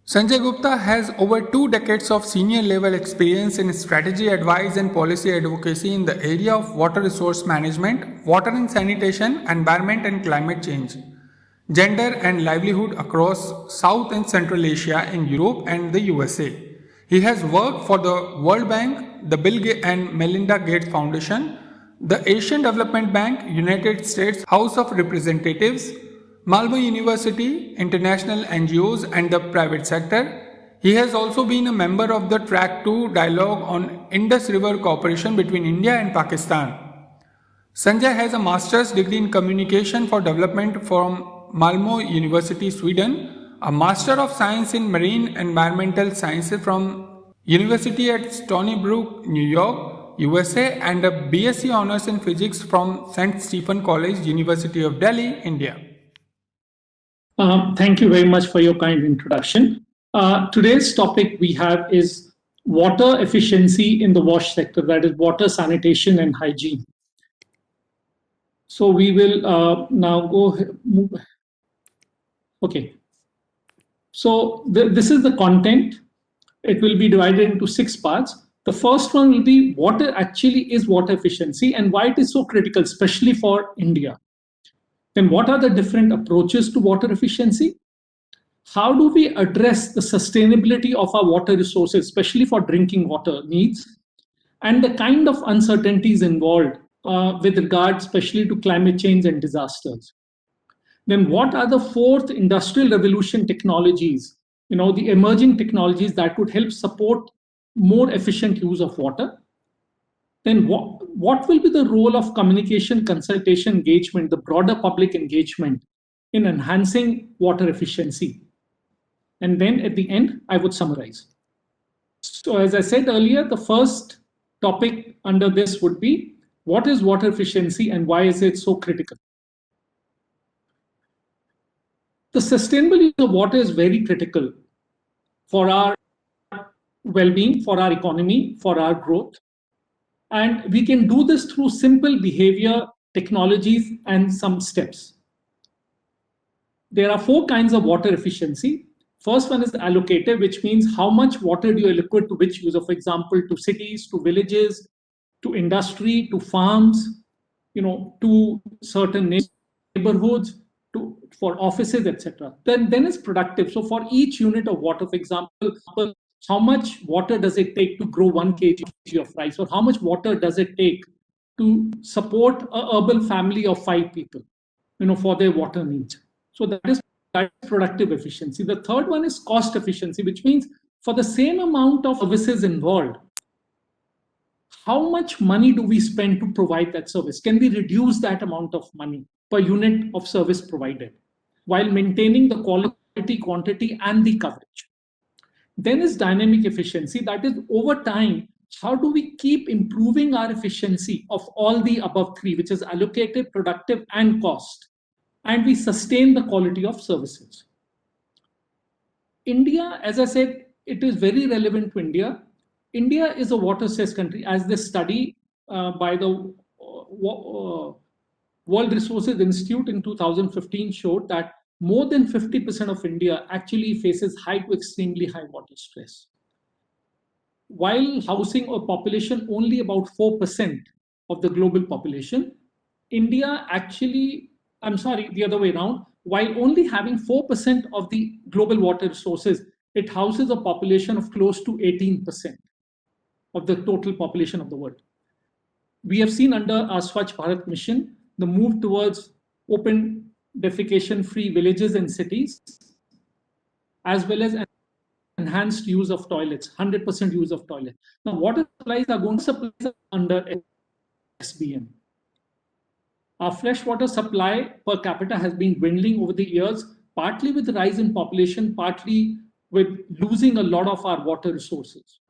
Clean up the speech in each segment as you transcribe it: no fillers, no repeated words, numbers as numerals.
Sanjay Gupta has over 2 decades of senior level experience in strategy advice and policy advocacy in the area of water resource management, water and sanitation, environment and climate change, gender and livelihood across South and Central Asia in Europe and the USA. He has worked for the World Bank, the Bill Gates and Melinda Gates Foundation, the Asian Development Bank, United States House of Representatives, Malmo University, international NGOs, and the private sector. He has also been a member of the Track 2 dialogue on Indus River cooperation between India and Pakistan. Sanjay has a master's degree in communication for development from Malmo University, Sweden, a master of science in marine environmental sciences from University at Stony Brook, New York, USA, and a BSc honors in physics from St. Stephen College, University of Delhi, India. Thank you very much for your kind introduction. Today's topic we have is water efficiency in the WASH sector, that is water, sanitation and hygiene. So we will now move. Okay. So this is the content. It will be divided into 6 parts. The first one will be what actually is water efficiency and why it is so critical, especially for India. Then what are the different approaches to water efficiency? How do we address the sustainability of our water resources, especially for drinking water needs, and the kind of uncertainties involved with regard especially to climate change and disasters? Then what are the 4th industrial revolution technologies, the emerging technologies that could help support more efficient use of water? Then what will be the role of communication, consultation, engagement, the broader public engagement in enhancing water efficiency? And then at the end, I would summarize. So as I said earlier, the first topic under this would be what is water efficiency and why is it so critical? The sustainability of water is very critical for our well-being, for our economy, for our growth. And we can do this through simple behavior, technologies, and some steps. There are 4 kinds of water efficiency. First one is allocative, which means how much water do you allocate to which user, for example, to cities, to villages, to industry, to farms, to certain neighborhoods, for offices, etc. Then is productive. So for each unit of water, for example, how much water does it take to grow 1 kg of rice, or how much water does it take to support an urban family of 5 people, for their water needs? So that is productive efficiency. The third one is cost efficiency, which means for the same amount of services involved, how much money do we spend to provide that service? Can we reduce that amount of money per unit of service provided while maintaining the quality, quantity, and the coverage? Then is dynamic efficiency, that is over time, how do we keep improving our efficiency of all the above 3, which is allocated, productive, and cost, and we sustain the quality of services. India, as I said, it is very relevant to India. India is a water scarce country, as this study by the World Resources Institute in 2015 showed that more than 50% of India actually faces high to extremely high water stress. While housing a population only about 4% of the global population, India actually, the other way around, while only having 4% of the global water resources, it houses a population of close to 18% of the total population of the world. We have seen under our Swachh Bharat mission, the move towards open defecation-free villages and cities, as well as enhanced use of toilets, 100% use of toilets. Now, water supplies are going to supply under SBM. Our freshwater supply per capita has been dwindling over the years, partly with the rise in population, partly with losing a lot of our water resources.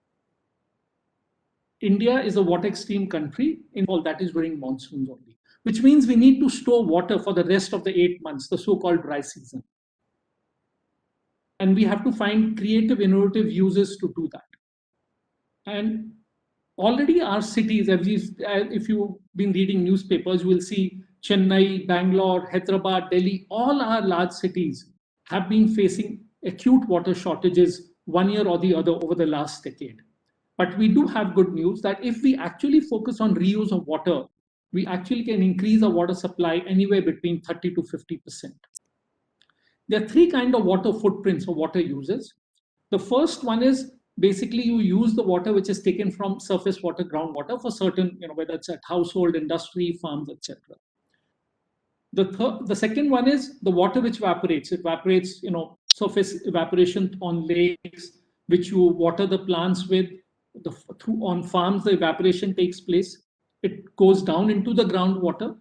India is a water extreme country, in all that is during monsoons only, which means we need to store water for the rest of the 8 months, the so-called dry season. And we have to find creative, innovative uses to do that. And already our cities, if you've been reading newspapers, you will see Chennai, Bangalore, Hyderabad, Delhi, all our large cities have been facing acute water shortages one year or the other over the last decade. But we do have good news that if we actually focus on reuse of water, we actually can increase our water supply anywhere between 30 to 50%. There are three kinds of water footprints or water uses. The first one is basically you use the water which is taken from surface water, groundwater for certain, whether it's at household, industry, farms, etc. The second one is the water which evaporates. It evaporates, surface evaporation on lakes, which you water the plants with. On farms, the evaporation takes place. It goes down into the groundwater.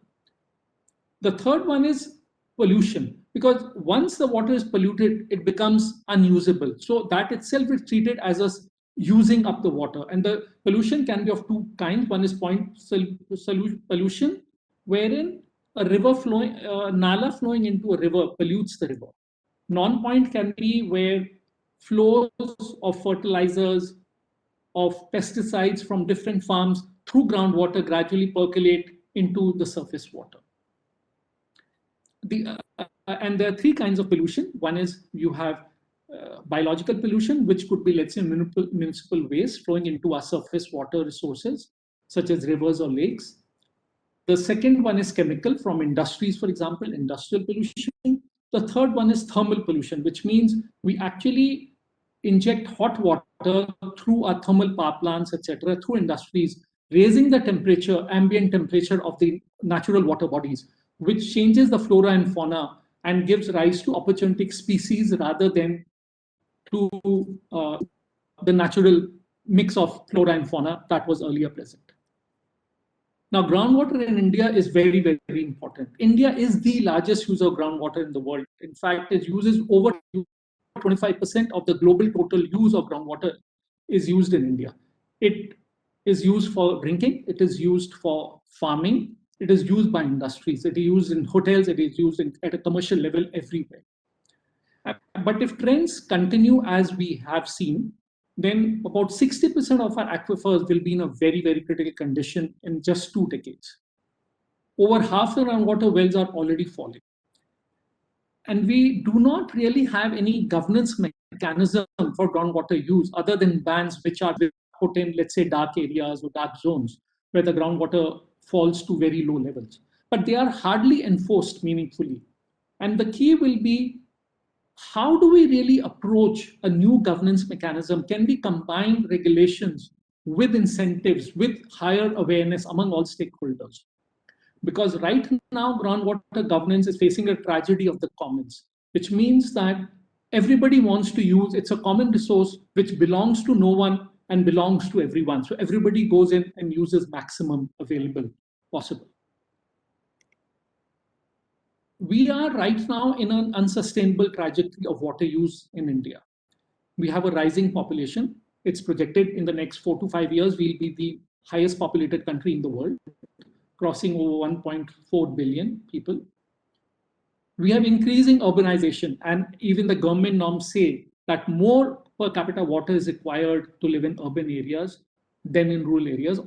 The third one is pollution, because once the water is polluted, it becomes unusable. So that itself is treated as a using up the water. And the pollution can be of two kinds. One is point pollution, wherein a river flowing, nala flowing into a river pollutes the river. Non-point can be where flows of fertilizers, of pesticides from different farms through groundwater gradually percolate into the surface water. And there are three kinds of pollution. One is you have biological pollution, which could be, let's say, municipal waste flowing into our surface water resources, such as rivers or lakes. The second one is chemical from industries, for example, industrial pollution. The third one is thermal pollution, which means we actually inject hot water through our thermal power plants, etc., through industries, raising the temperature, ambient temperature of the natural water bodies, which changes the flora and fauna and gives rise to opportunistic species rather than to the natural mix of flora and fauna that was earlier present. Now, groundwater in India is very, very important. India is the largest user of groundwater in the world. In fact, it uses over 25% of the global total use of groundwater is used in India. It is used for drinking, it is used for farming, it is used by industries, it is used in hotels, it is used at a commercial level everywhere. But if trends continue as we have seen, then about 60% of our aquifers will be in a very, very critical condition in just 2 decades. Over half the groundwater wells are already falling. And we do not really have any governance mechanism for groundwater use other than bans which are put in, let's say, dark areas or dark zones where the groundwater falls to very low levels. But they are hardly enforced meaningfully. And the key will be, how do we really approach a new governance mechanism? Can we combine regulations with incentives, with higher awareness among all stakeholders? Because right now, groundwater governance is facing a tragedy of the commons, which means that everybody wants to use, it's a common resource which belongs to no one and belongs to everyone. So everybody goes in and uses maximum available possible. We are right now in an unsustainable trajectory of water use in India. We have a rising population. It's projected in the next 4 to 5 years, we'll be the highest populated country in the world, crossing over 1.4 billion people. We have increasing urbanization, and even the government norms say that more per capita water is required to live in urban areas than in rural areas.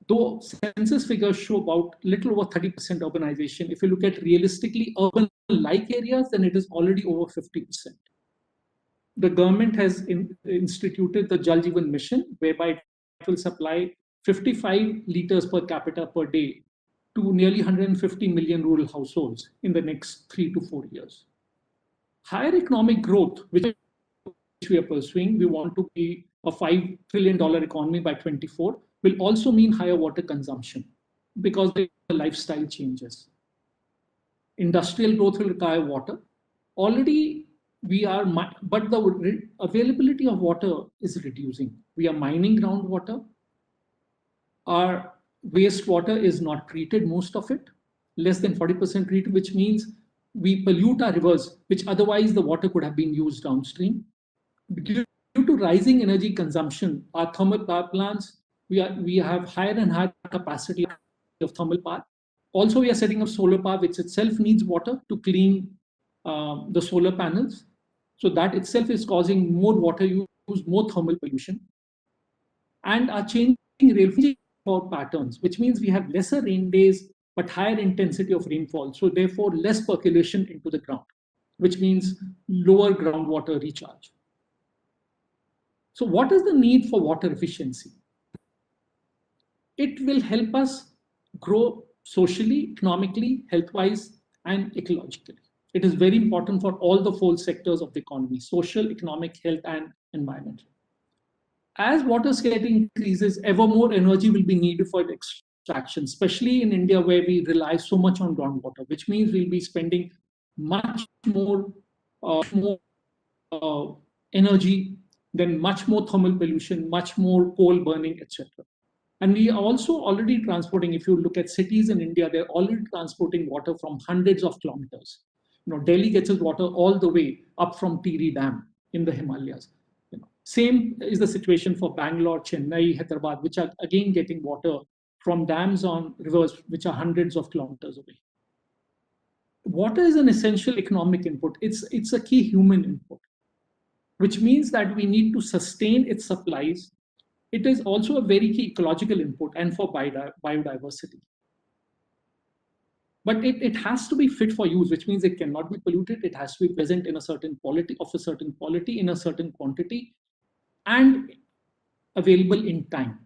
Though census figures show about little over 30% urbanization, if you look at realistically urban-like areas, then it is already over 50%. The government has instituted the Jal Jeevan Mission, whereby it will supply 55 liters per capita per day to nearly 150 million rural households in the next 3 to 4 years. Higher economic growth, which we are pursuing, we want to be a $5 trillion economy by 2024, will also mean higher water consumption because the lifestyle changes. Industrial growth will require water. Already we are, but the availability of water is reducing. We are mining groundwater. Our wastewater is not treated, most of it, less than 40% treated, which means we pollute our rivers, which otherwise the water could have been used downstream. Due to rising energy consumption, our thermal power plants, we have higher and higher capacity of thermal power. Also, we are setting up solar power, which itself needs water to clean the solar panels. So that itself is causing more water use, more thermal pollution. And are changing rainfall patterns, which means we have lesser rain days, but higher intensity of rainfall. So therefore, less percolation into the ground. which means lower groundwater recharge. So what is the need for water efficiency? It will help us grow socially, economically, health-wise, and ecologically. It is very important for all the four sectors of the economy: social, economic, health, and environmental. As water scarcity increases, ever more energy will be needed for extraction, especially in India, where we rely so much on groundwater, which means we'll be spending much more energy, then much more thermal pollution, much more coal burning, etc. And we are also already transporting, if you look at cities in India, they're already transporting water from hundreds of kilometers. Delhi gets its water all the way up from Tiri Dam in the Himalayas. Same is the situation for Bangalore, Chennai, Hyderabad, which are again getting water from dams on rivers which are hundreds of kilometers away. Water is an essential economic input. It's a key human input, which means that we need to sustain its supplies. It is also a very key ecological input and for biodiversity. But it has to be fit for use, which means it cannot be polluted. It has to be present in a certain quality, of a certain quality, in a certain quantity, and available in time.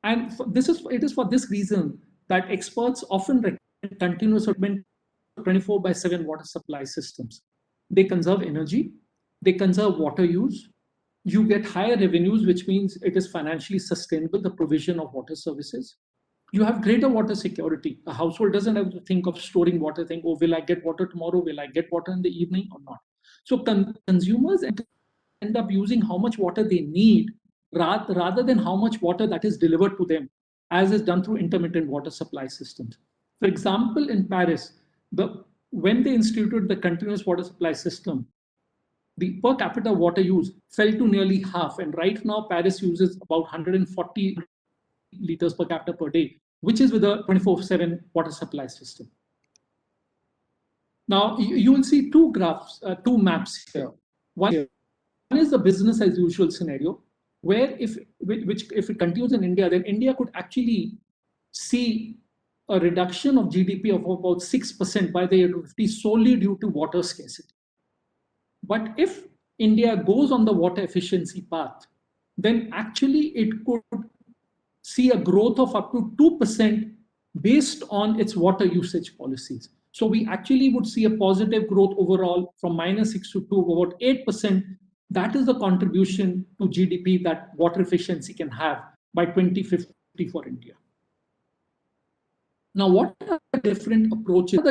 And it is for this reason that experts often recommend continuous 24/7 water supply systems. They conserve energy, they conserve water use, you get higher revenues, which means it is financially sustainable, the provision of water services. You have greater water security. A household doesn't have to think of storing water, think, oh, will I get water tomorrow? Will I get water in the evening or not? So consumers end up using how much water they need rather than how much water that is delivered to them, as is done through intermittent water supply systems. For example, in Paris, when they instituted the continuous water supply system, the per capita water use fell to nearly half. And right now, Paris uses about 140 liters per capita per day, which is with a 24/7 water supply system. Now, you will see two graphs, two maps here. One is the business as usual scenario, where if it continues in India, then India could actually see a reduction of GDP of about 6% by the year 2050 solely due to water scarcity. But if India goes on the water efficiency path, then actually it could see a growth of up to 2% based on its water usage policies. So we actually would see a positive growth overall from -6 to 2, about 8%. That is the contribution to GDP that water efficiency can have by 2050 for India. Now, what are the different approaches?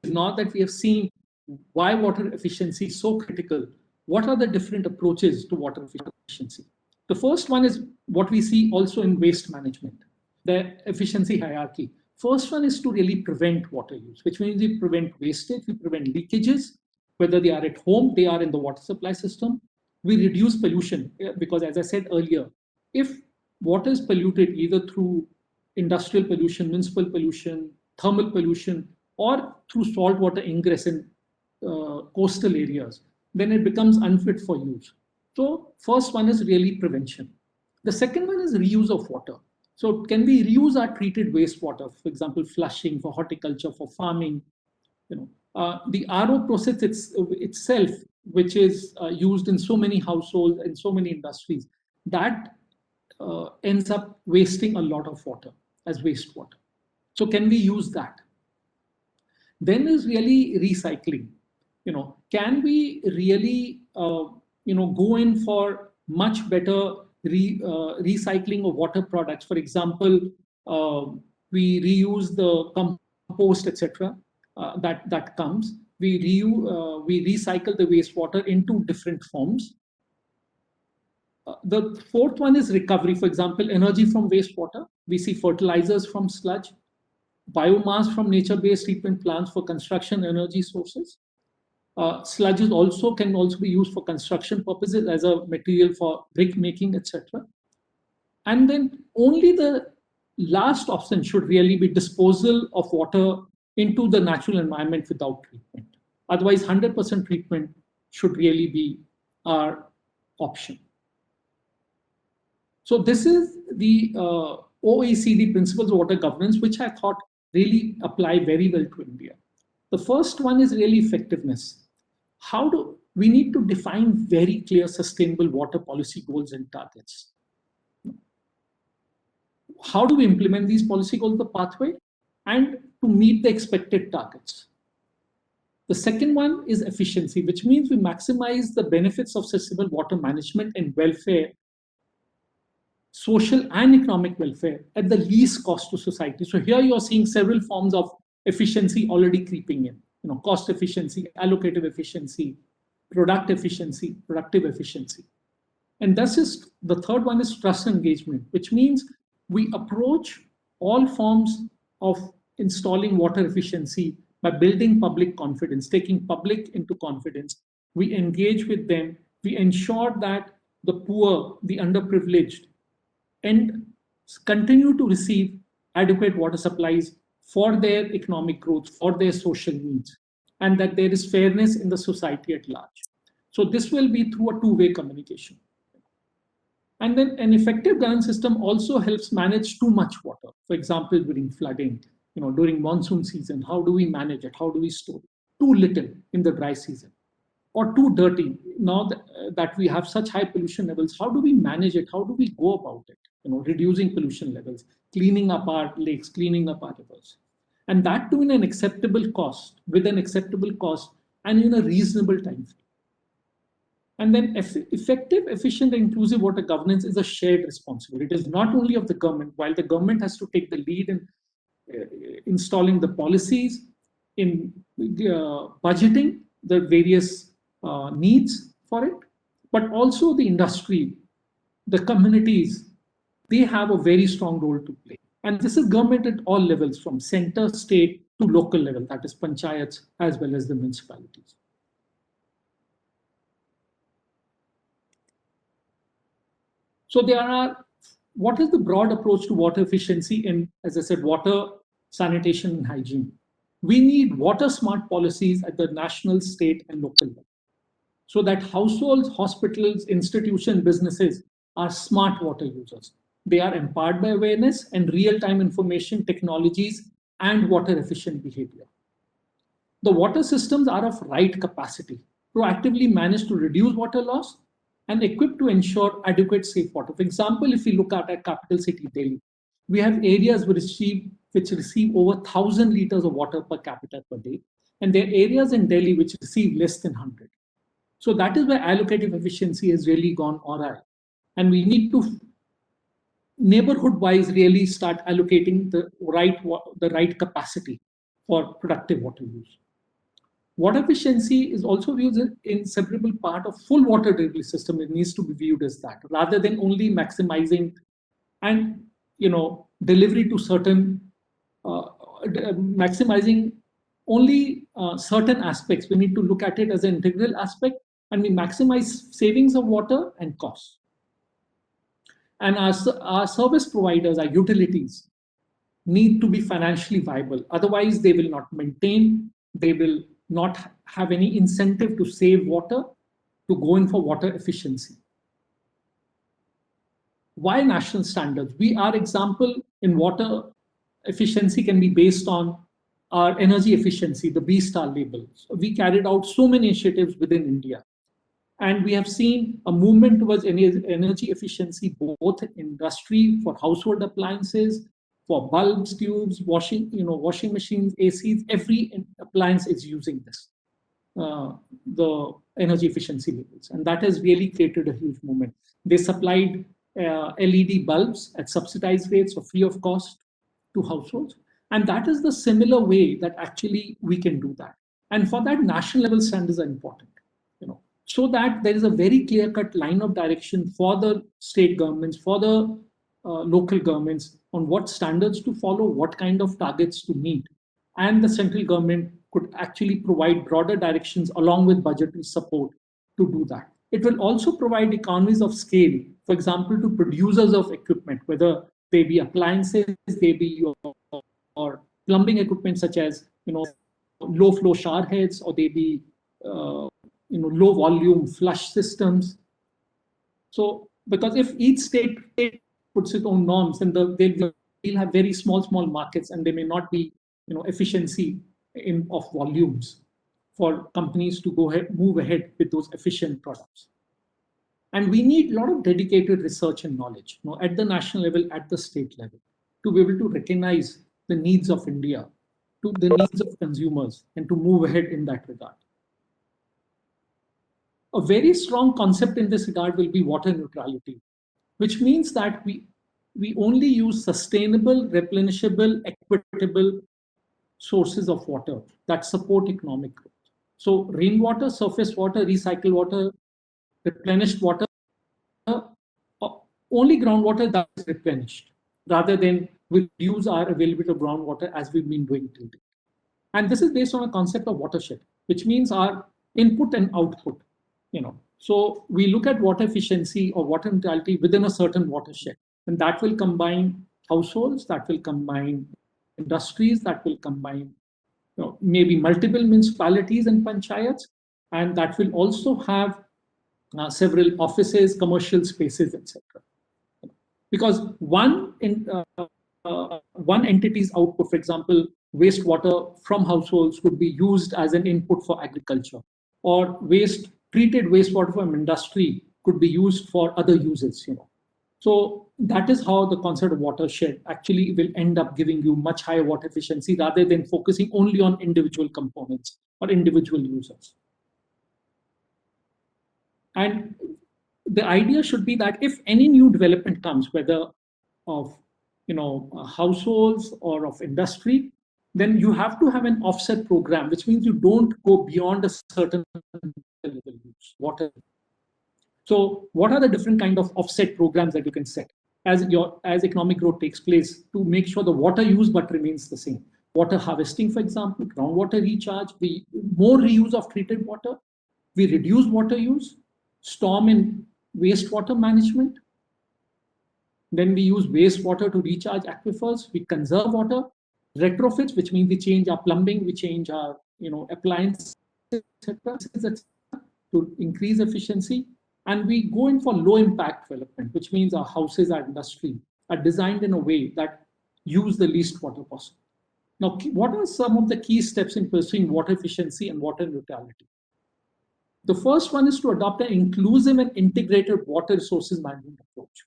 Now that we have seen why water efficiency is so critical, what are the different approaches to water efficiency? The first one is what we see also in waste management, the efficiency hierarchy. First one is to really prevent water use, which means we prevent wastage, we prevent leakages, whether they are at home, they are in the water supply system. We reduce pollution because, as I said earlier, if water is polluted either through industrial pollution, municipal pollution, thermal pollution, or through saltwater ingress in coastal areas, then it becomes unfit for use. So first one is really prevention. The second one is reuse of water. So can we reuse our treated wastewater, for example, flushing for horticulture, for farming? The RO process itself, which is used in so many households and so many industries, that ends up wasting a lot of water as wastewater. So can we use that? Then is really recycling. Can we really go in for much better recycling of water products? For example, we reuse the compost, etc. That comes. We recycle the wastewater into different forms. The fourth one is recovery. For example, energy from wastewater. We see fertilizers from sludge, biomass from nature-based treatment plants for construction energy sources. Sludges can also be used for construction purposes as a material for brick making, etc. And then only the last option should really be disposal of water into the natural environment without treatment. Otherwise, 100% treatment should really be our option. So this is the OECD principles of water governance, which I thought really apply very well to India. The first one is really effectiveness. How do we need to define very clear sustainable water policy goals and targets? How do we implement these policy goals, the pathway, and to meet the expected targets? The second one is efficiency, which means we maximize the benefits of sustainable water management and welfare, social and economic welfare, at the least cost to society. So here you're seeing several forms of efficiency already creeping in. Cost efficiency, allocative efficiency, productive efficiency. And this is the third one is trust engagement, which means we approach all forms of installing water efficiency by building public confidence, taking public into confidence. We engage with them. We ensure that the poor, the underprivileged, and continue to receive adequate water supplies for their economic growth, for their social needs, and that there is fairness in the society at large. So this will be through a two-way communication. And then an effective governance system also helps manage too much water. For example, during flooding, during monsoon season, how do we manage it? How do we store it? Too little in the dry season, or too dirty. Now that we have such high pollution levels, how do we manage it? How do we go about it? Reducing pollution levels, cleaning up our lakes, cleaning up our rivers. And that too in an acceptable cost, with an acceptable cost and in a reasonable time frame. And then effective, efficient, and inclusive water governance is a shared responsibility. It is not only of the government, while the government has to take the lead in installing the policies, in budgeting the various needs for it, but also the industry, the communities, they have a very strong role to play. And this is government at all levels, from center, state to local level, that is panchayats as well as the municipalities. So what is the broad approach to water efficiency in, as I said, water, sanitation, and hygiene? We need water smart policies at the national, state, and local level, so that households, hospitals, institutions, businesses are smart water users. They are empowered by awareness and real-time information technologies and water efficient behavior. The water systems are of right capacity, proactively managed to reduce water loss, and equipped to ensure adequate safe water. For example, if we look at our capital city, Delhi, we have areas which receive over 1,000 liters of water per capita per day, and there are areas in Delhi which receive less than 100. So that is where allocative efficiency has really gone awry. And we need to neighborhood-wise really start allocating the right capacity for productive water use. Water efficiency is also viewed as an inseparable part of full water delivery system. It needs to be viewed as that, rather than only maximizing and delivery to certain maximizing only certain aspects. We need to look at it as an integral aspect, and we maximize savings of water and costs. And our service providers, our utilities, need to be financially viable. Otherwise, they will not maintain, they will not have any incentive to save water, to go in for water efficiency. Why national standards? Our example in water efficiency can be based on our energy efficiency, the B-Star label. So we carried out so many initiatives within India. And we have seen a movement towards energy efficiency, both in industry, for household appliances, for bulbs, tubes, washing machines, ACs. Every appliance is using this, the energy efficiency labels. And that has really created a huge movement. They supplied LED bulbs at subsidized rates or free of cost to households. And that is the similar way that actually we can do that. And for that, national level standards are important, so that there is a very clear-cut line of direction for the state governments, for the local governments, on what standards to follow, what kind of targets to meet. And the central government could actually provide broader directions along with budgetary support to do that. It will also provide economies of scale, for example, to producers of equipment, whether they be appliances, they be or plumbing equipment such as low flow shower heads, or they be low volume flush systems. So because if each state puts its own norms, then they'll have very small markets, and they may not be efficiency of volumes for companies to move ahead with those efficient products. And we need a lot of dedicated research and knowledge, at the national level, at the state level, to be able to recognize the needs of India, to the needs of consumers, and to move ahead in that regard. A very strong concept in this regard will be water neutrality, which means that we only use sustainable, replenishable, equitable sources of water that support economic growth. So rainwater, surface water, recycled water, replenished water, only groundwater that is replenished, rather than we use our availability of groundwater as we've been doing till date. And this is based on a concept of watershed, which means our input and output. So we look at water efficiency or water neutrality within a certain watershed, and that will combine households, that will combine industries, that will combine maybe multiple municipalities and panchayats, and that will also have several offices, commercial spaces, etc. Because one entity's output, for example, wastewater from households could be used as an input for agriculture, or treated wastewater from industry could be used for other uses. So that is how the concept of watershed actually will end up giving you much higher water efficiency rather than focusing only on individual components or individual users. And the idea should be that if any new development comes, whether of households or of industry, then you have to have an offset program, which means you don't go beyond a certain level use water. So what are the different kind of offset programs that you can set as economic growth takes place to make sure the water use but remains the same? Water harvesting, for example, groundwater recharge, more reuse of treated water, we reduce water use, storm and wastewater management. Then we use wastewater to recharge aquifers, we conserve water, retrofits, which means we change our plumbing, we change our appliances, etc., to increase efficiency. And we go in for low impact development, which means our houses, our industry are designed in a way that use the least water possible. Now, what are some of the key steps in pursuing water efficiency and water neutrality? The first one is to adopt an inclusive and integrated water resources management approach.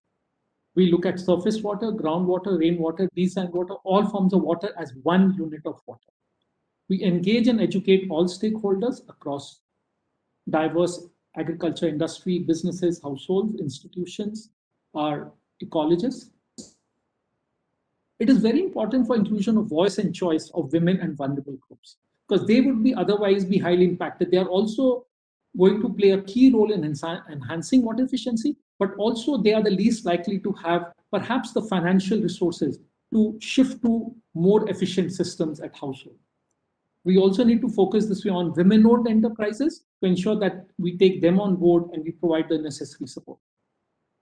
We look at surface water, groundwater, rainwater, desalined water, all forms of water as one unit of water. We engage and educate all stakeholders across diverse agriculture, industry, businesses, households, institutions, our ecologists. It is very important for inclusion of voice and choice of women and vulnerable groups, because they would otherwise be highly impacted. They are also going to play a key role in enhancing water efficiency, but also they are the least likely to have perhaps the financial resources to shift to more efficient systems at household. We also need to focus this way on women-owned enterprises to ensure that we take them on board and we provide the necessary support.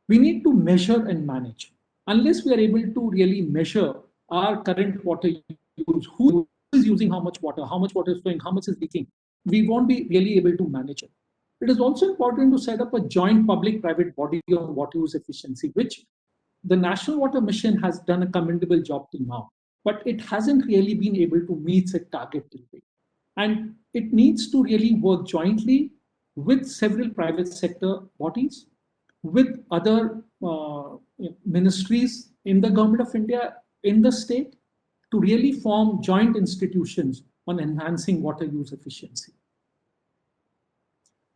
We need to measure and manage. Unless we are able to really measure our current water use, who is using how much water is flowing, how much is leaking, we won't be really able to manage it. It is also important to set up a joint public-private body on water use efficiency, which the National Water Mission has done a commendable job till now, but it hasn't really been able to meet its target till date. And it needs to really work jointly with several private sector bodies, with other ministries in the Government of India, in the state, to really form joint institutions on enhancing water use efficiency.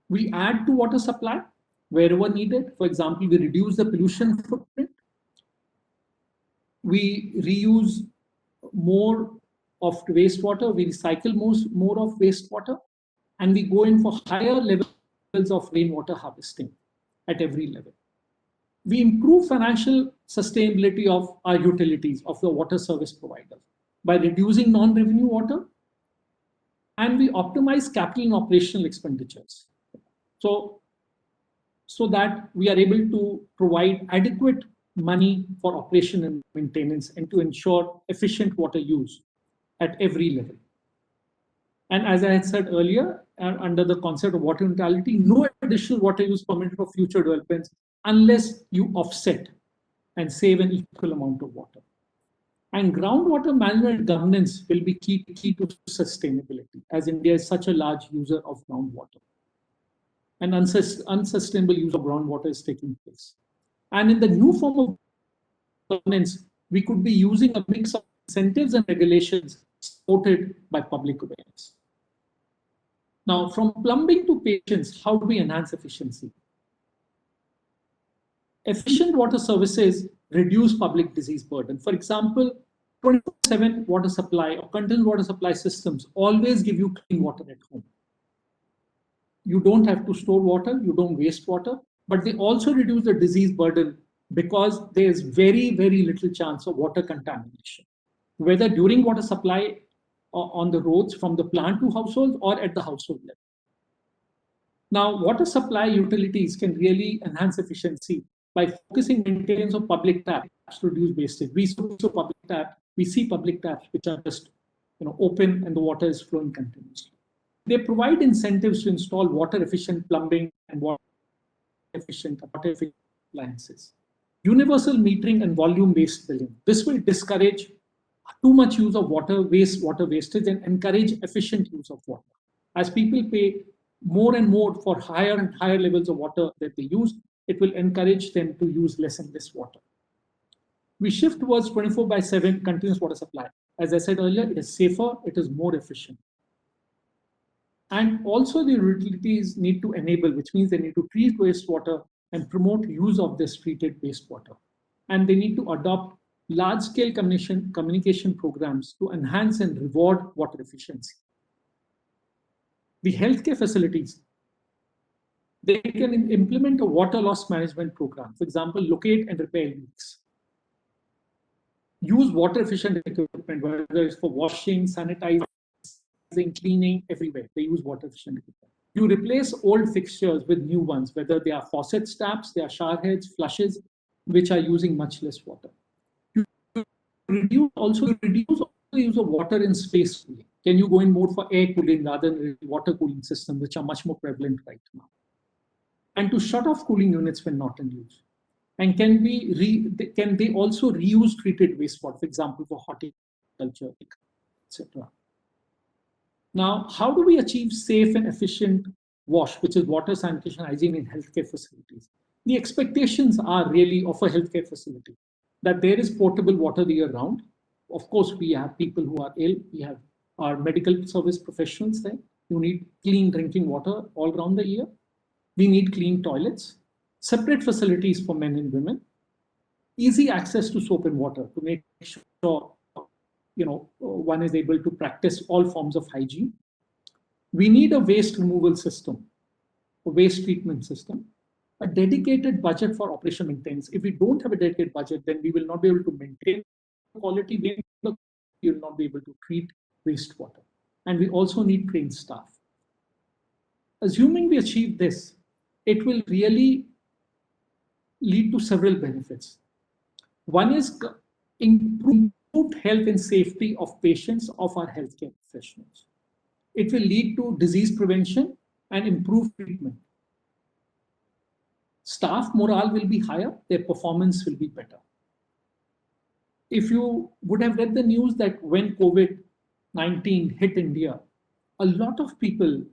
We add to water supply wherever needed. For example, we reduce the pollution footprint. We reuse more of wastewater, we recycle more of wastewater, and we go in for higher levels of rainwater harvesting at every level. We improve financial sustainability of our utilities, of the water service providers, by reducing non-revenue water, and we optimize capital and operational expenditures. So that we are able to provide adequate money for operation and maintenance and to ensure efficient water use at every level. And as I had said earlier, under the concept of water neutrality, no additional water use permitted for future developments unless you offset and save an equal amount of water. And groundwater management governance will be key to sustainability, as India is such a large user of groundwater. And unsustainable use of groundwater is taking place. And in the new form of governance, we could be using a mix of incentives and regulations supported by public awareness. Now, from plumbing to patients, how do we enhance efficiency? Efficient water services reduce public disease burden. For example, 24/7 water supply or continuous water supply systems always give you clean water at home. You don't have to store water, you don't waste water, but they also reduce the disease burden because there is very, very little chance of water contamination, whether during water supply or on the roads from the plant to household or at the household level. Now, water supply utilities can really enhance efficiency by focusing maintenance of public taps to reduce wastage. We see public taps which are just open and the water is flowing continuously. They provide incentives to install water efficient plumbing and water efficient appliances. Universal metering and volume based billing. This will discourage too much use of water wastage and encourage efficient use of water. As people pay more and more for higher and higher levels of water that they use, it will encourage them to use less and less water. We shift towards 24/7 continuous water supply. As I said earlier, it is safer, it is more efficient. And also the utilities need to enable, which means they need to treat wastewater and promote use of this treated wastewater. And they need to adopt large-scale communication programs to enhance and reward water efficiency. The healthcare facilities, they can implement a water loss management program. For example, locate and repair leaks. Use water efficient equipment, whether it's for washing, sanitizing, cleaning, everywhere. They use water efficient equipment. You replace old fixtures with new ones, whether they are faucets, taps, they are shower heads, flushes, which are using much less water. You also reduce the use of water in space cooling. Can you go in more for air cooling rather than water cooling systems, which are much more prevalent right now? And to shut off cooling units when not in use. And can they also reuse treated wastewater, for example, for horticulture, etc. Now, how do we achieve safe and efficient wash, which is water, sanitation, hygiene in healthcare facilities? The expectations are really of a healthcare facility that there is portable water the year round. Of course, we have people who are ill. We have our medical service professionals there. You need clean drinking water all around the year. We need clean toilets, separate facilities for men and women, easy access to soap and water to make sure one is able to practice all forms of hygiene. We need a waste removal system, a waste treatment system, a dedicated budget for operation maintenance. If we don't have a dedicated budget, then we will not be able to maintain quality. We will not be able to treat wastewater. And we also need trained staff. Assuming we achieve this, it will really lead to several benefits. One is improved health and safety of patients, of our healthcare professionals. It will lead to disease prevention and improved treatment. Staff morale will be higher, their performance will be better. If you would have read the news that when COVID-19 hit India, a lot of people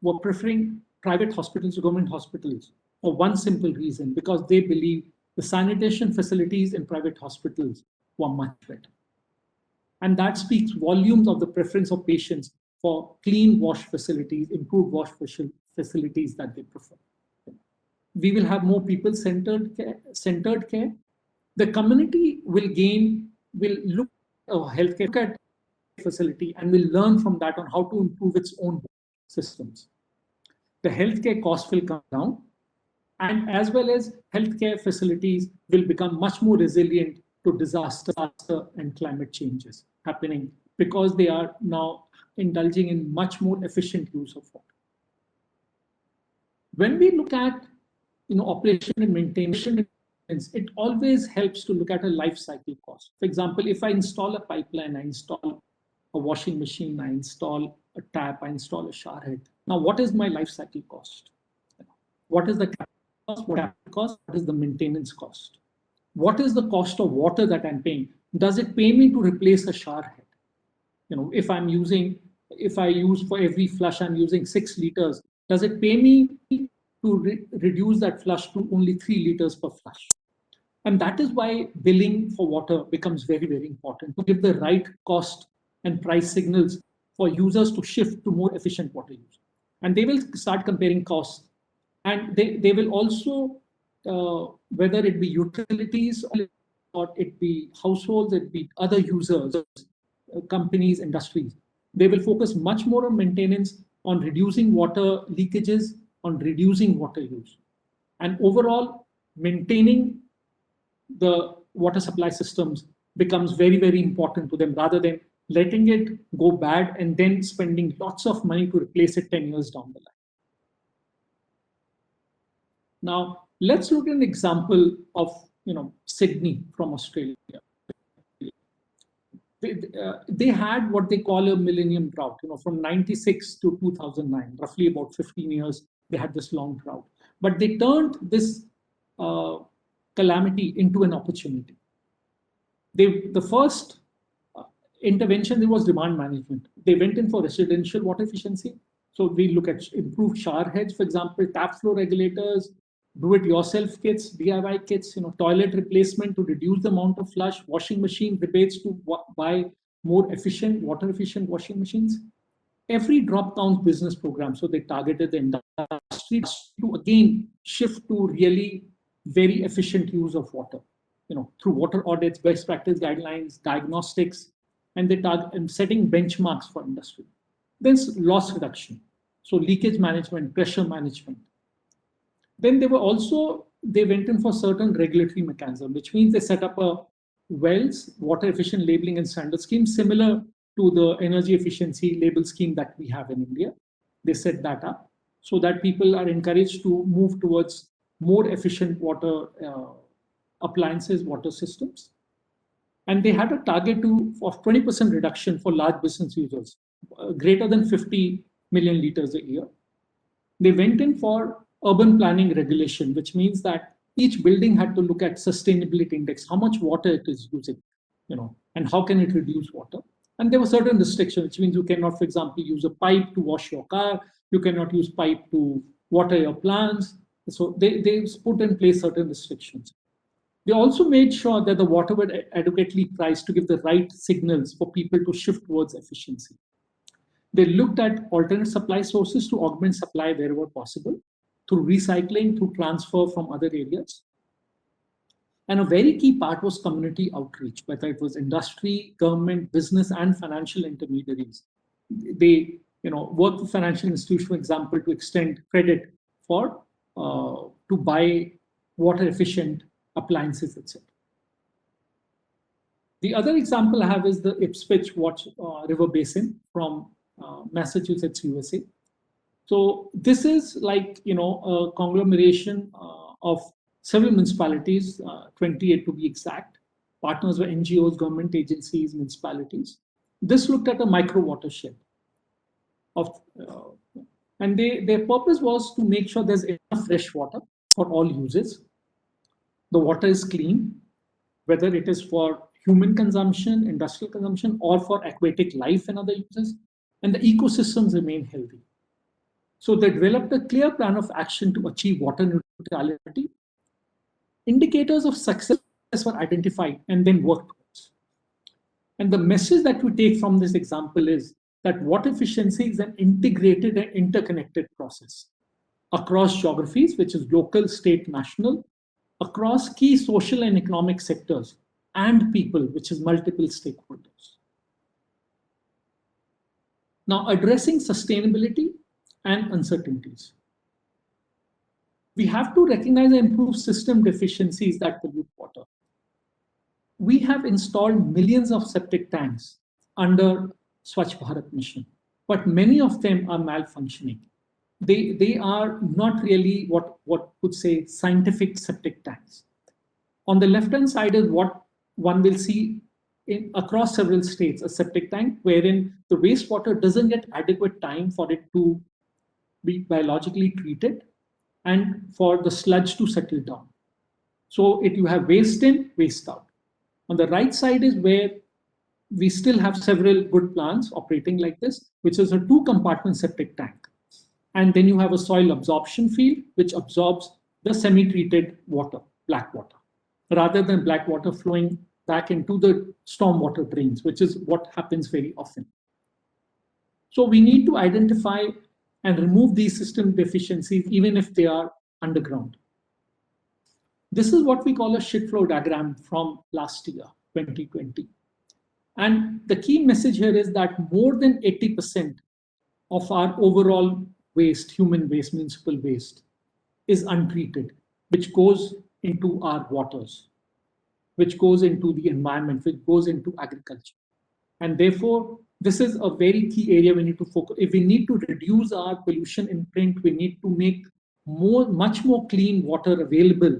were preferring private hospitals to government hospitals for one simple reason, because they believe the sanitation facilities in private hospitals were much better. And that speaks volumes of the preference of patients for clean wash facilities, improved wash facilities that they prefer. We will have more people-centered care. The community will look at a healthcare facility and will learn from that on how to improve its own systems. The healthcare costs will come down, and as well as healthcare facilities will become much more resilient to disaster and climate changes happening because they are now indulging in much more efficient use of water. When we look at operation and maintenance, it always helps to look at a life cycle cost. For example, if I install a pipeline, I install a washing machine, I install a tap, I install a shower head. Now, what is my life cycle cost? What is the capital cost? What is the maintenance cost? what is the cost of water that I'm paying? Does it pay me to replace a shower head? If I use for every flush, I'm using 6 liters, does it pay me to reduce that flush to only 3 liters per flush? And that is why billing for water becomes very, very important, to give the right cost and price signals for users to shift to more efficient water use. And they will start comparing costs. And they will also, whether it be utilities or it be households, it be other users, companies, industries, they will focus much more on maintenance, on reducing water leakages, on reducing water use. And overall, maintaining the water supply systems becomes very, very important to them, rather than letting it go bad and then spending lots of money to replace it 10 years down the line. Now, let's look at an example of Sydney from Australia. They had what they call a millennium drought, from 96 to 2009, roughly about 15 years, they had this long drought. But they turned this calamity into an opportunity. The first intervention there was demand management. They went in for residential water efficiency. So we look at improved shower heads, for example, tap flow regulators, do-it-yourself kits, DIY kits, toilet replacement to reduce the amount of flush, washing machine rebates to buy more efficient, water-efficient washing machines. Every drop counts business program. So they targeted the industry to again shift to really very efficient use of water, through water audits, best practice guidelines, diagnostics, and they target and setting benchmarks for industry. Then loss reduction, so leakage management, pressure management. Then they went in for certain regulatory mechanism, which means they set up a WELS, water efficient labeling and standard scheme, similar to the energy efficiency label scheme that we have in India. They set that up so that people are encouraged to move towards more efficient water appliances, water systems. And they had a target of 20% reduction for large business users, greater than 50 million liters a year. They went in for urban planning regulation, which means that each building had to look at sustainability index, how much water it is using, and how can it reduce water. And there were certain restrictions, which means you cannot, for example, use a pipe to wash your car. You cannot use pipe to water your plants. So they put in place certain restrictions. They also made sure that the water was adequately priced to give the right signals for people to shift towards efficiency. They looked at alternate supply sources to augment supply wherever possible, through recycling, through transfer from other areas. And a very key part was community outreach, whether it was industry, government, business, and financial intermediaries. They worked with financial institutions, for example, to extend credit for to buy water efficient appliances, etc. The other example I have is the Ipswich River Basin from Massachusetts, USA. So this is like a conglomeration of several municipalities, 28 to be exact. Partners were NGOs, government agencies, municipalities. This looked at a micro watershed and their purpose was to make sure there's enough fresh water for all uses. The water is clean, whether it is for human consumption, industrial consumption, or for aquatic life and other uses, and the ecosystems remain healthy. So they developed a clear plan of action to achieve water neutrality. Indicators of success were identified and then worked towards. And the message that we take from this example is that water efficiency is an integrated and interconnected process across geographies, which is local, state, national, across key social and economic sectors, and people, which is multiple stakeholders. Now, addressing sustainability and uncertainties. We have to recognize and improve system deficiencies that pollute water. We have installed millions of septic tanks under Swachh Bharat mission, but many of them are malfunctioning. They are not really what could say scientific septic tanks. On the left-hand side is what one will see across several states, a septic tank wherein the wastewater doesn't get adequate time for it to be biologically treated and for the sludge to settle down. So you have waste in, waste out. On the right side is where we still have several good plants operating like this, which is a 2-compartment septic tank. And then you have a soil absorption field, which absorbs the semi-treated water, black water, rather than black water flowing back into the stormwater drains, which is what happens very often. So we need to identify and remove these system deficiencies, even if they are underground. This is what we call a shit flow diagram from last year, 2020. And the key message here is that more than 80% of our overall waste, human waste, municipal waste, is untreated, which goes into our waters, which goes into the environment, which goes into agriculture. And therefore, this is a very key area we need to focus. If we need to reduce our pollution imprint, we need to make much more clean water available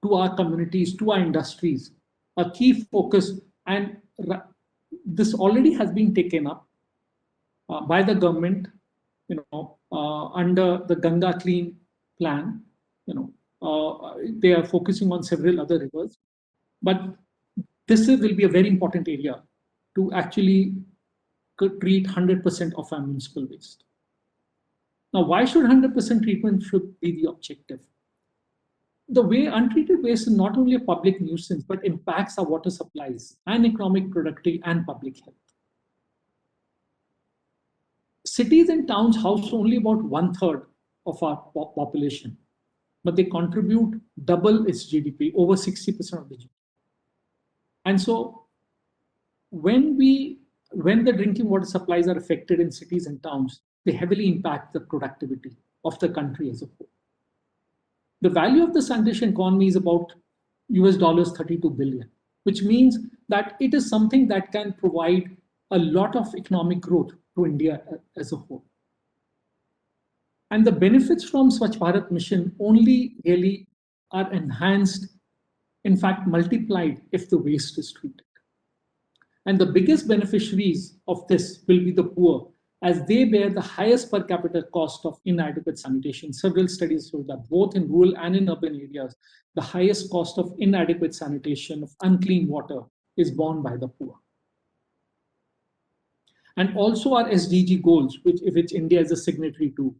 to our communities, to our industries. A key focus, and this already has been taken up by the government, under the Ganga Clean Plan. They are focusing on several other rivers, but this will be a very important area to actually treat 100% of our municipal waste. Now, why should 100% treatment should be the objective? The way untreated waste is not only a public nuisance, but impacts our water supplies and economic productivity and public health. Cities and towns house only about 1/3 of our population, but they contribute double its GDP, over 60% of the GDP. And so when the drinking water supplies are affected in cities and towns, they heavily impact the productivity of the country as a whole. The value of the sanitation economy is about $32 billion, which means that it is something that can provide a lot of economic growth to India as a whole. And the benefits from Swachh Bharat mission only really are enhanced, in fact, multiplied if the waste is treated. And the biggest beneficiaries of this will be the poor, as they bear the highest per capita cost of inadequate sanitation. Several studies show that both in rural and in urban areas, the highest cost of inadequate sanitation, of unclean water, is borne by the poor. And also our SDG goals, which India is a signatory to,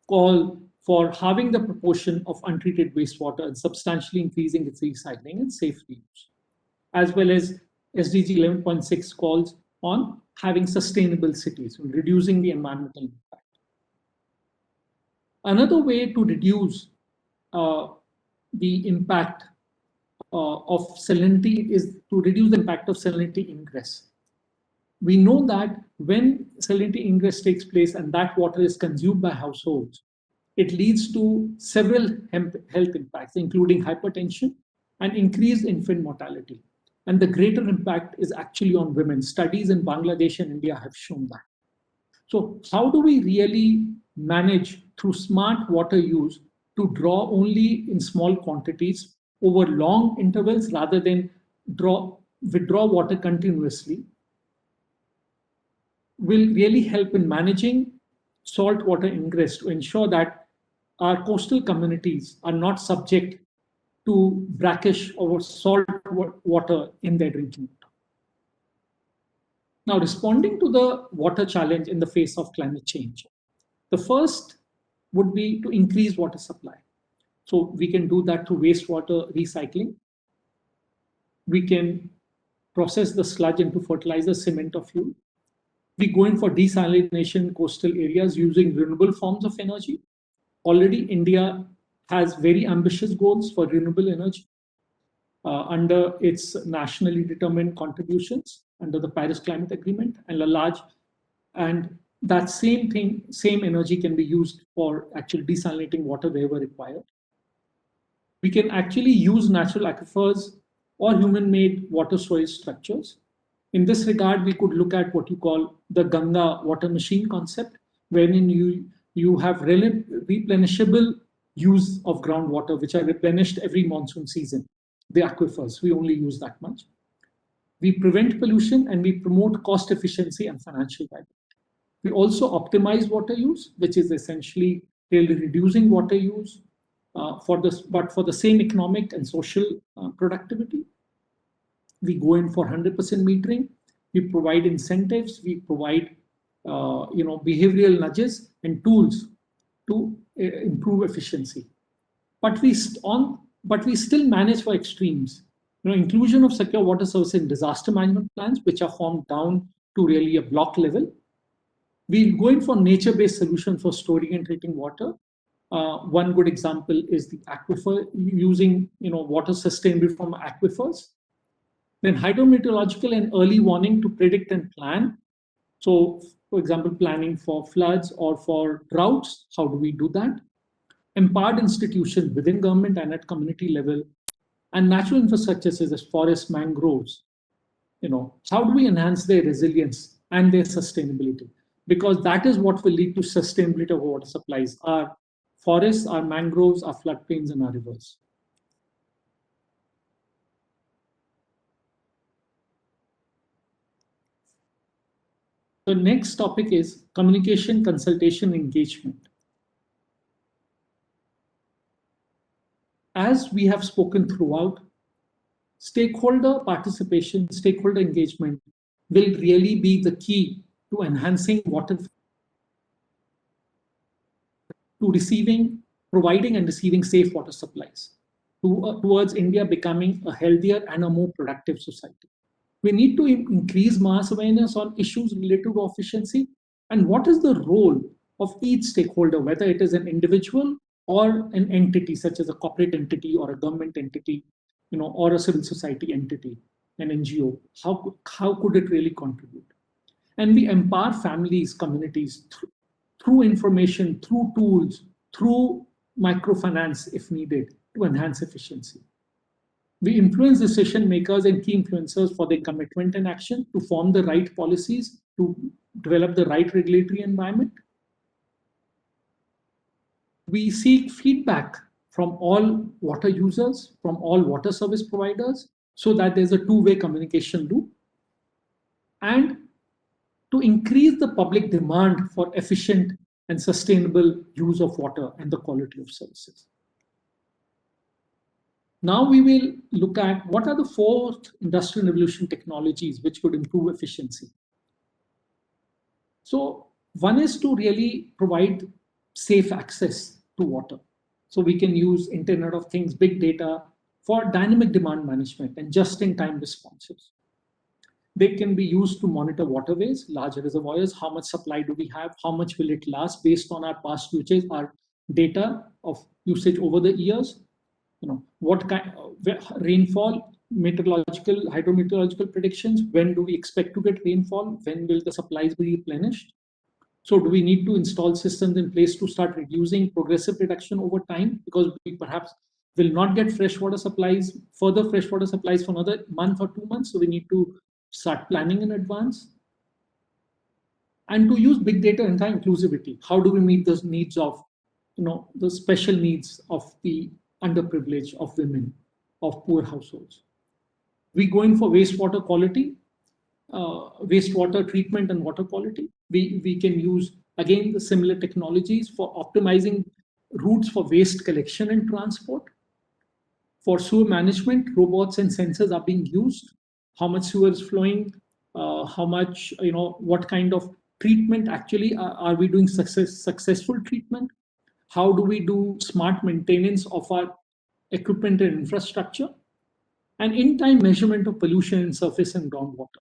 call for halving the proportion of untreated wastewater and substantially increasing its recycling and safe reuse, as well as SDG 11.6 calls on having sustainable cities, reducing the environmental impact. Another way to reduce the impact of salinity is to reduce the impact of salinity ingress. We know that when salinity ingress takes place and that water is consumed by households, it leads to several health impacts, including hypertension and increased infant mortality. And the greater impact is actually on women. Studies in Bangladesh and India have shown that. So how do we really manage through smart water use to draw only in small quantities over long intervals rather than withdraw water continuously? Will really help in managing salt water ingress to ensure that our coastal communities are not subject to brackish or salt water in their drinking water. Now, responding to the water challenge in the face of climate change, the first would be to increase water supply. So we can do that through wastewater recycling. We can process the sludge into fertilizer, cement, or fuel. We go in for desalination in coastal areas using renewable forms of energy. Already, India has very ambitious goals for renewable energy under its nationally determined contributions under the Paris Climate Agreement, and that same energy can be used for actually desalinating water wherever required. We can actually use natural aquifers or human-made water storage structures. In this regard, we could look at what you call the Ganga water machine concept, wherein you have replenishable use of groundwater, which are replenished every monsoon season. The aquifers, we only use that much. We prevent pollution and we promote cost efficiency and financial viability. We also optimize water use, which is essentially really reducing water use, but for the same economic and social productivity. We go in for 100% metering. We provide incentives. We provide behavioral nudges and tools to improve efficiency. But we still manage for extremes. Inclusion of secure water service in disaster management plans, which are formed down to really a block level. We go in for nature-based solutions for storing and treating water. One good example is the aquifer, using water sustainable from aquifers. Then hydrometeorological and early warning to predict and plan. So, for example, planning for floods or for droughts. How do we do that? Empowered institutions within government and at community level, and natural infrastructure such as forests, mangroves. How do we enhance their resilience and their sustainability? Because that is what will lead to sustainability of water supplies: our forests, our mangroves, our floodplains, and our rivers. The next topic is communication, consultation, engagement. As we have spoken throughout, stakeholder participation, stakeholder engagement will really be the key to enhancing water, to providing and receiving safe water supplies, towards India becoming a healthier and a more productive society. We need to increase mass awareness on issues related to efficiency and what is the role of each stakeholder, whether it is an individual or an entity such as a corporate entity or a government entity, or a civil society entity, an NGO. How could it really contribute? And we empower families, communities through information, through tools, through microfinance if needed, to enhance efficiency. We influence decision makers and key influencers for their commitment and action to form the right policies, to develop the right regulatory environment. We seek feedback from all water users, from all water service providers, so that there's a two-way communication loop. And to increase the public demand for efficient and sustainable use of water and the quality of services. Now we will look at what are the fourth industrial revolution technologies which could improve efficiency. So one is to really provide safe access to water. So we can use Internet of Things, big data for dynamic demand management and just-in-time responses. They can be used to monitor waterways, large reservoirs, how much supply do we have, how much will it last based on our past usage, our data of usage over the years. What kind of rainfall, meteorological, hydrometeorological predictions, when do we expect to get rainfall, when will the supplies be replenished? So do we need to install systems in place to start reducing progressive reduction over time, because we perhaps will not get freshwater supplies, further freshwater supplies for another month or 2 months. So we need to start planning in advance. And to use big data and inclusivity, how do we meet those needs of, the special needs of the underprivileged, of women, of poor households? We go in for wastewater quality, wastewater treatment and water quality. We can use, again, the similar technologies for optimizing routes for waste collection and transport. For sewer management, robots and sensors are being used. How much sewer is flowing, how much, what kind of treatment actually are we doing successful treatment? How do we do smart maintenance of our equipment and infrastructure? And in-time measurement of pollution in surface and groundwater.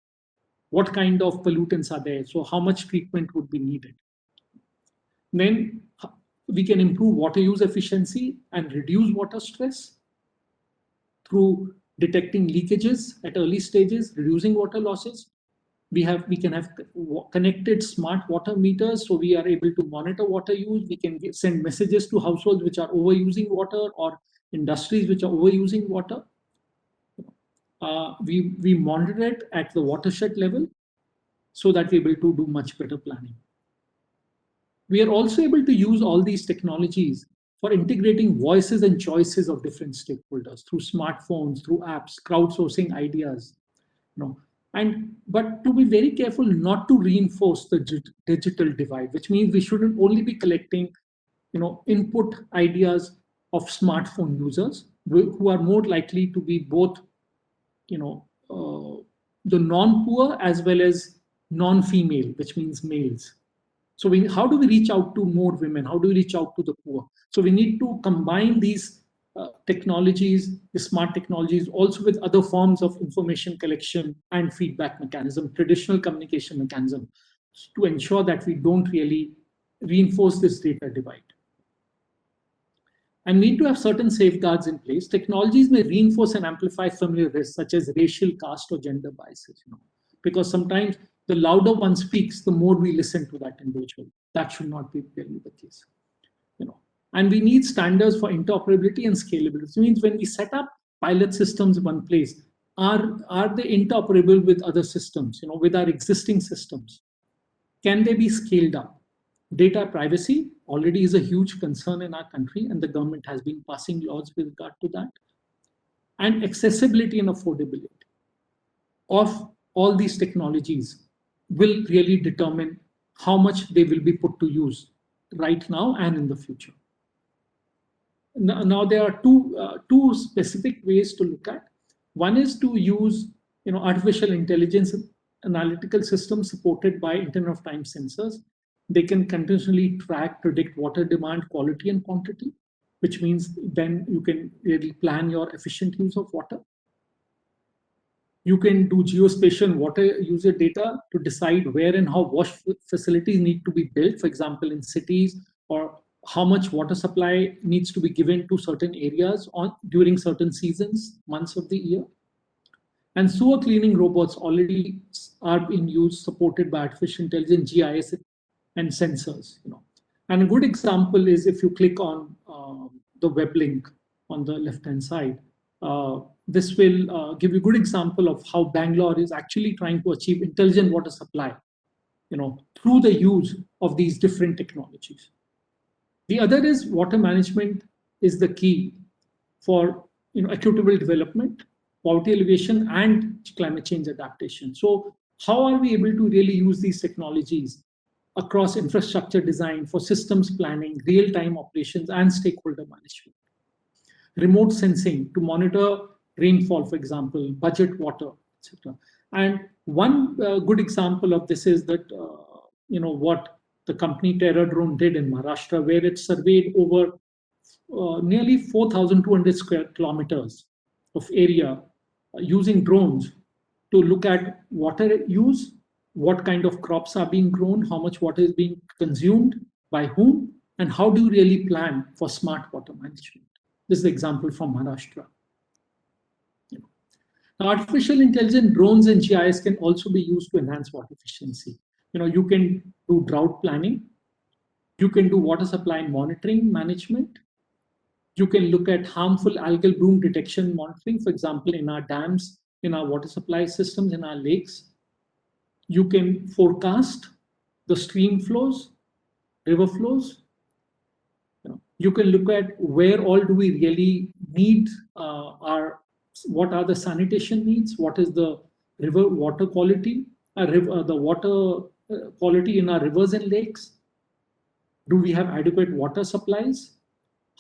What kind of pollutants are there? So how much treatment would be needed? Then we can improve water use efficiency and reduce water stress through detecting leakages at early stages, reducing water losses. We can have connected smart water meters, so we are able to monitor water use. We can send messages to households which are overusing water or industries which are overusing water. We monitor it at the watershed level so that we're able to do much better planning. We are also able to use all these technologies for integrating voices and choices of different stakeholders through smartphones, through apps, crowdsourcing ideas. But to be very careful not to reinforce the digital divide, which means we shouldn't only be collecting, input ideas of smartphone users who are more likely to be both, the non-poor as well as non-female, which means males. So how do we reach out to more women? How do we reach out to the poor? So we need to combine these technologies, the smart technologies, also with other forms of information collection and feedback mechanism, traditional communication mechanism, to ensure that we don't really reinforce this data divide. And need to have certain safeguards in place. Technologies may reinforce and amplify familiar risks such as racial, caste, or gender biases. Because sometimes the louder one speaks, the more we listen to that individual. That should not be really the case. And we need standards for interoperability and scalability. It means when we set up pilot systems in one place, are they interoperable with other systems, with our existing systems? Can they be scaled up? Data privacy already is a huge concern in our country, and the government has been passing laws with regard to that. And accessibility and affordability of all these technologies will really determine how much they will be put to use right now and in the future. Now there are two specific ways to look at. One is to use artificial intelligence analytical systems supported by Internet of Time sensors. They can continuously track, predict water demand, quality, and quantity, which means then you can really plan your efficient use of water. You can do geospatial water user data to decide where and how wash facilities need to be built, for example, in cities, or how much water supply needs to be given to certain areas during certain seasons, months of the year. And sewer cleaning robots already are in use, supported by artificial intelligence, GIS, and sensors. And a good example is if you click on the web link on the left-hand side, this will give you a good example of how Bangalore is actually trying to achieve intelligent water supply, through the use of these different technologies. The other is water management is the key for equitable development, poverty alleviation, and climate change adaptation. So how are we able to really use these technologies across infrastructure design for systems planning, real-time operations, and stakeholder management? Remote sensing to monitor rainfall, for example, budget water, etc. And one good example of this is that what the company TerraDrone did in Maharashtra, where it surveyed over nearly 4,200 square kilometers of area using drones to look at water use, what kind of crops are being grown, how much water is being consumed, by whom, and how do you really plan for smart water management. This is the example from Maharashtra. Now, artificial intelligence, drones, and GIS can also be used to enhance water efficiency. You can do drought planning. You can do water supply monitoring management. You can look at harmful algal bloom detection monitoring, for example, in our dams, in our water supply systems, in our lakes. You can forecast the stream flows, river flows. You can look at where all do we really need what are the sanitation needs, what is the river water quality, the water quality in our rivers and lakes. Do we have adequate water supplies?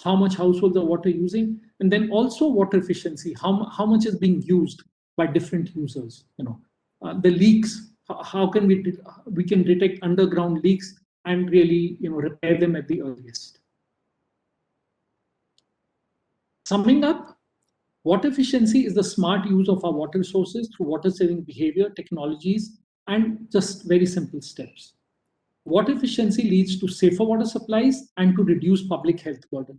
How much households are water using? And then also water efficiency, how much is being used by different users? The leaks, how can we can detect underground leaks and really repair them at the earliest. Summing up, water efficiency is the smart use of our water resources through water-saving behavior, technologies, and just very simple steps. Water efficiency leads to safer water supplies and to reduce public health burden.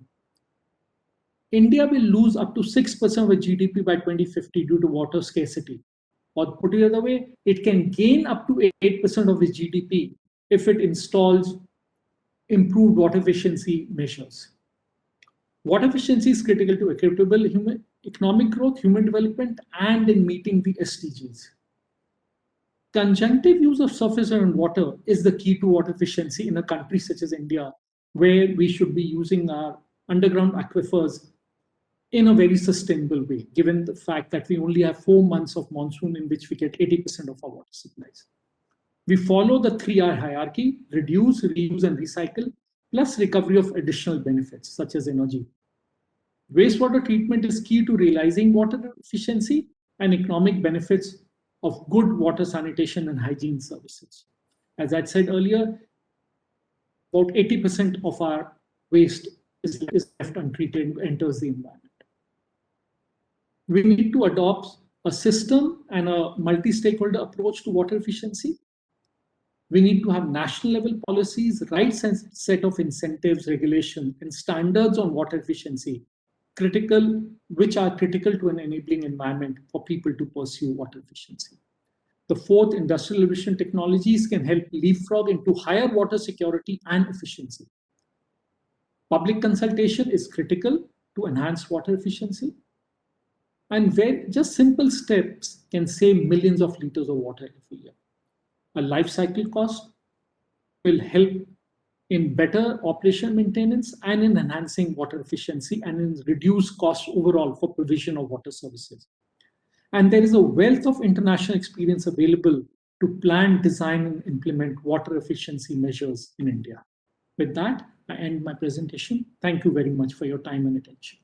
India will lose up to 6% of its GDP by 2050 due to water scarcity. Or put it the other way, it can gain up to 8% of its GDP if it installs improved water efficiency measures. Water efficiency is critical to equitable economic growth, human development, and in meeting the SDGs. Conjunctive use of surface and water is the key to water efficiency in a country such as India, where we should be using our underground aquifers in a very sustainable way, given the fact that we only have 4 months of monsoon in which we get 80% of our water supplies. We follow the 3R hierarchy: reduce, reuse, and recycle, plus recovery of additional benefits such as energy. Wastewater treatment is key to realizing water efficiency and economic benefits of good water sanitation and hygiene services. As I said earlier, about 80% of our waste is left untreated and enters the environment. We need to adopt a system and a multi-stakeholder approach to water efficiency. We need to have national level policies, right set of incentives, regulation, and standards on water efficiency, which are critical to an enabling environment for people to pursue water efficiency. The fourth, industrial revolution technologies can help leapfrog into higher water security and efficiency. Public consultation is critical to enhance water efficiency. And where just simple steps can save millions of liters of water every year. A life cycle cost will help in better operation maintenance and in enhancing water efficiency and in reduce costs overall for provision of water services. And there is a wealth of international experience available to plan, design, and implement water efficiency measures in India. With that, I end my presentation. Thank you very much for your time and attention.